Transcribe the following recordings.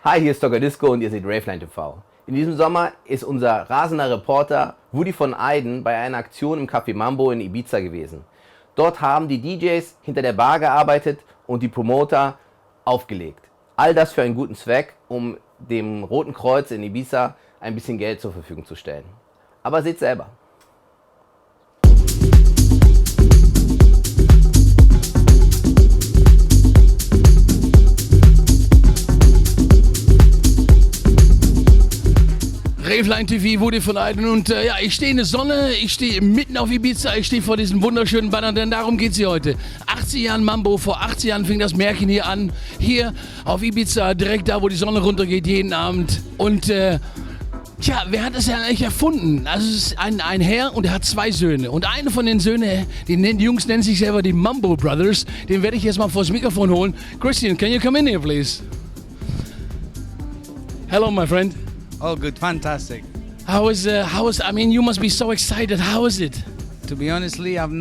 Hi, hier ist Dr. Disco und ihr seht RavelineTV. In diesem Sommer ist unser rasender Reporter Woody van Eyden bei einer Aktion im Cafe Mambo in Ibiza gewesen. Dort haben die DJs hinter der Bar gearbeitet und die Promoter aufgelegt. All das für einen guten Zweck, um dem Roten Kreuz in Ibiza ein bisschen Geld zur Verfügung zu stellen. Aber seht selber. RavelineTV, Woody van Eyden und ja, ich stehe in der Sonne, ich stehe mitten auf Ibiza, ich stehe vor diesen wunderschönen Bannern, denn darum geht es hier heute. 80 Jahren Mambo, vor 80 Jahren fing das Märchen hier an, hier auf Ibiza, direkt da, wo die Sonne runtergeht, jeden Abend. Und tja, wer hat das ja eigentlich erfunden? Also es ist ein Herr und er hat zwei Söhne. Und einer von den Söhnen, die Jungs nennen sich selber die Mambo Brothers, den werde ich jetzt mal vors Mikrofon holen. Christian, can you come in here, please? Hello, my friend. Oh, good, fantastic. How is? I mean, you must be so excited. How is it? To be honestly, I've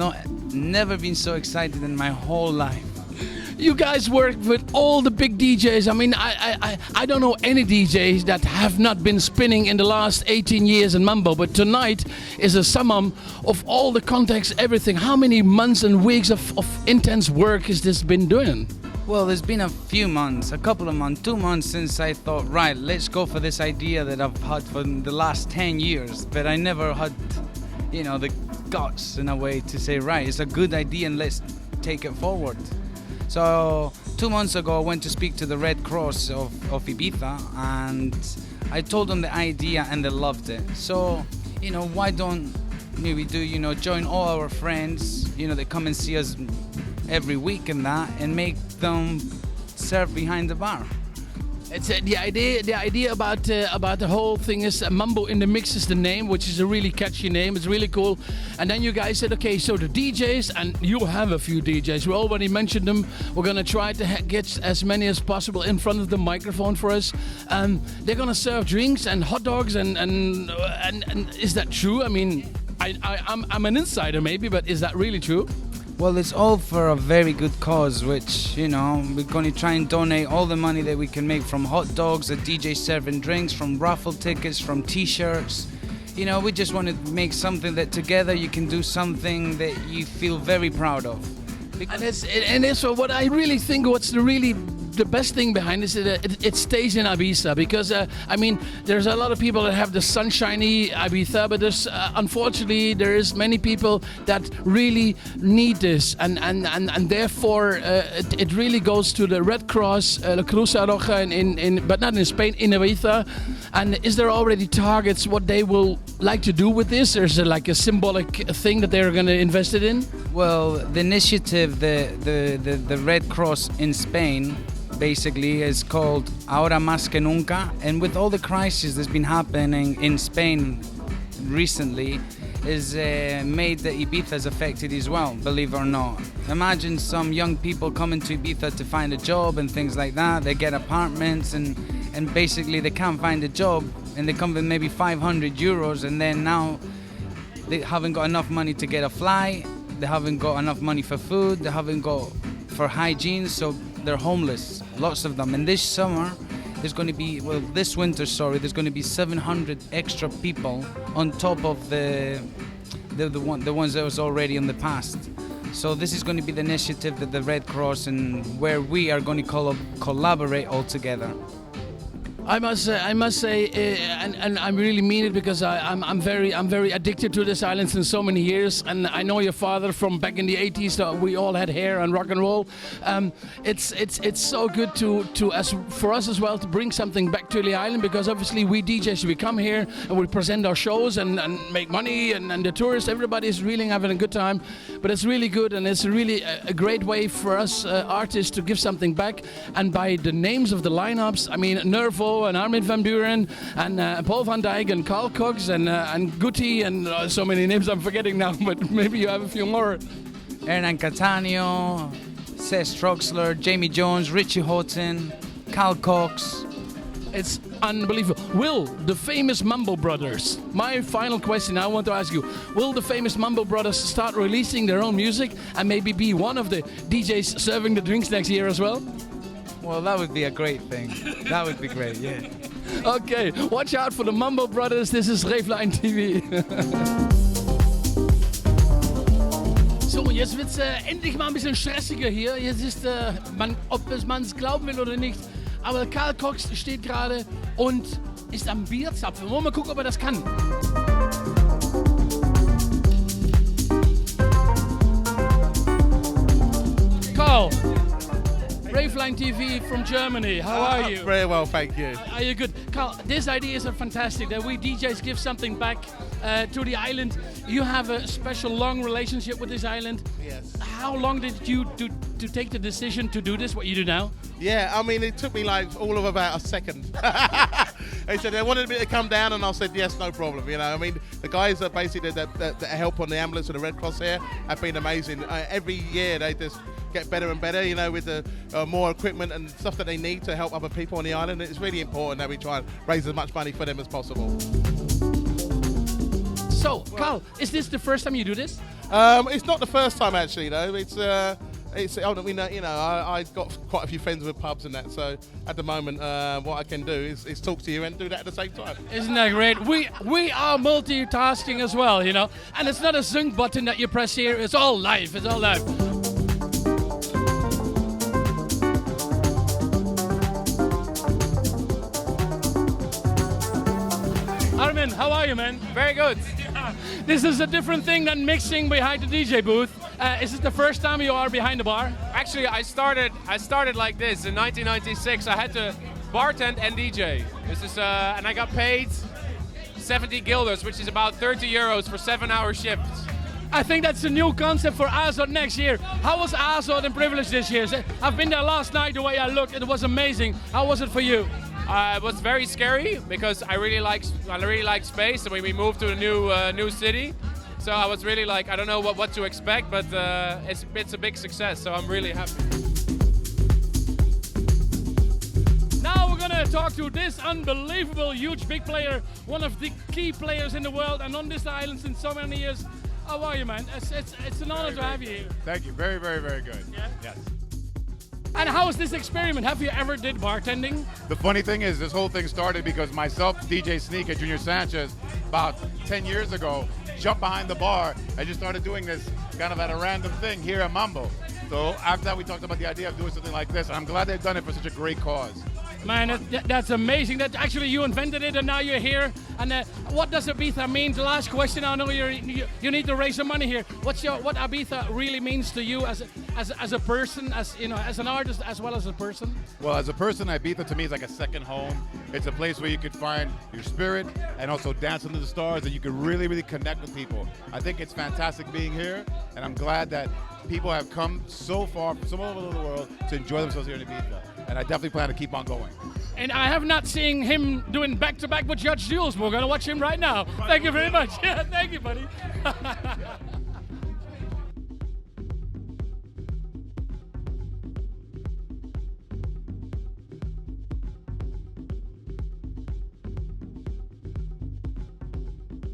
never been so excited in my whole life. You guys work with all the big DJs. I mean, I don't know any DJs that have not been spinning in the last 18 years in Mambo, but tonight is a summum of all the contacts, everything. How many months and weeks of intense work has this been doing? Well, there's been a few months, a couple of months, 2 months since I thought, right, let's go for this idea that I've had for the last 10 years, but I never had, the guts in a way to say, right, it's a good idea and let's take it forward. So 2 months ago, I went to speak to the Red Cross of Ibiza and I told them the idea and they loved it. So, why don't we do, join all our friends, they come and see us every week and that, and make them serve behind the bar. It's the idea about the whole thing is Mambo in the Mix is the name, which is a really catchy name. It's really cool. And then you guys said, okay, so the DJs, and you have a few DJs. We already mentioned them. We're gonna try to get as many as possible in front of the microphone for us. They're gonna serve drinks and hot dogs, and is that true? I mean, I'm an insider maybe, but is that really true? Well, it's all for a very good cause, which, we're going to try and donate all the money that we can make from hot dogs, the DJ serving drinks, from raffle tickets, from t-shirts. We just want to make something that together you can do something that you feel very proud of. And it's what I really think, what's the best thing behind this is that it stays in Ibiza, because there's a lot of people that have the sunshiny Ibiza, but there's unfortunately there is many people that really need this, and therefore it really goes to the Red Cross, La Cruz Roja but not in Spain, in Ibiza. And is there already targets what they will like to do with this? There's like a symbolic thing that they're going to invest it in? Well, the initiative, the Red Cross in Spain, basically is called Ahora Más Que Nunca, and with all the crises that's been happening in Spain recently, is made that Ibiza is affected as well, believe it or not. Imagine some young people coming to Ibiza to find a job and things like that. They get apartments and basically they can't find a job, and they come with maybe 500 euros, and then now they haven't got enough money to get a flight, they haven't got enough money for food, they haven't got for hygiene, so they're homeless, lots of them. And this summer, there's going to be, this winter, there's going to be 700 extra people on top of the ones that was already in the past. So this is going to be the initiative that the Red Cross, and where we are going to collaborate all together. I must say, and I really mean it, because I'm very addicted to this island since so many years, and I know your father from back in the 80s. So we all had hair and rock and roll. It's so good for us as well to bring something back to the island, because obviously we DJs, we come here and we present our shows and make money, and the tourists, everybody is really having a good time. But it's really good, and it's really a great way for us artists to give something back. And by the names of the lineups, I mean Nervo and Armin van Buuren and Paul van Dijk and Carl Cox and Guti and so many names I'm forgetting now, but maybe you have a few more. Hernan Cattaneo, Cesc Troxler, Jamie Jones, Richie Houghton, Carl Cox. It's unbelievable. Will the famous Mambo Brothers, my final question I want to ask you, will the famous Mambo Brothers start releasing their own music and maybe be one of the DJs serving the drinks next year as well? Well, that would be a great thing. That would be great, yeah. Okay, watch out for the Mambo Brothers. This is RavelineTV. So, jetzt wird es endlich mal ein bisschen stressiger hier. Jetzt ist, ob man es glauben will oder nicht, aber Carl Cox steht gerade und ist am Bierzapfen. Wollen wir mal gucken, ob er das kann. Carl, RavelineTV from Germany. How are you? Very well, thank you. Are you good? Carl, these ideas are fantastic, that we DJs give something back to the island. You have a special long relationship with this island. Yes. How long did you to take the decision to do this, what you do now? Yeah, I mean, it took me like all of about a second. They said they wanted me to come down, and I said yes, no problem. You know, I mean, the guys that basically that help on the ambulance and the Red Cross here have been amazing. Every year they just get better and better, you know, with the more equipment and stuff that they need to help other people on the island. It's really important that we try and raise as much money for them as possible. So, Carl, is this the first time you do this? It's not the first time actually, though. We know, you know, I've got quite a few friends with pubs and that, so at the moment what I can do is talk to you and do that at the same time. Isn't that great? We are multitasking as well, you know, and it's not a sync button that you press here, it's all live, it's all live. Armin, how are you, man? Very good. This is a different thing than mixing behind the DJ booth. Is this the first time you are behind the bar? Actually, I started like this in 1996. I had to bartend and DJ. This is and I got paid 70 guilders, which is about 30 euros for 7-hour shifts. I think that's a new concept for Azot next year. How was Azot and Privilege this year? I've been there last night. The way I looked, it was amazing. How was it for you? It was very scary because I really like space, and we moved to a new city. So I was really like, I don't know what to expect, but it's a big success. So I'm really happy. Now we're gonna talk to this unbelievable, huge, big player, one of the key players in the world, and on this island since so many years. How are you, man? It's an honor to have you here. Thank you. Very, very, very good. Yeah? Yes. And how is this experiment? Have you ever did bartending? The funny thing is, this whole thing started because myself, DJ Sneak, and Junior Sanches, about 10 years ago, jumped behind the bar and just started doing this kind of at a random thing here at Mambo. So after that, we talked about the idea of doing something like this, and I'm glad they've done it for such a great cause. Man, that's amazing. That actually you invented it, and now you're here. And what does Ibiza mean? The last question. I know you need to raise some money here. What Ibiza really means to you as a person, as you know, as an artist as well as a person? Well, as a person, Ibiza to me is like a second home. It's a place where you can find your spirit and also dance under the stars, and you can really, really connect with people. I think it's fantastic being here, and I'm glad that people have come so far from all over the world to enjoy themselves here in Ibiza. And I definitely plan to keep on going. And I have not seen him doing back-to-back with Judge Jules. We're going to watch him right now. Thank you very much. Yeah, thank you, buddy.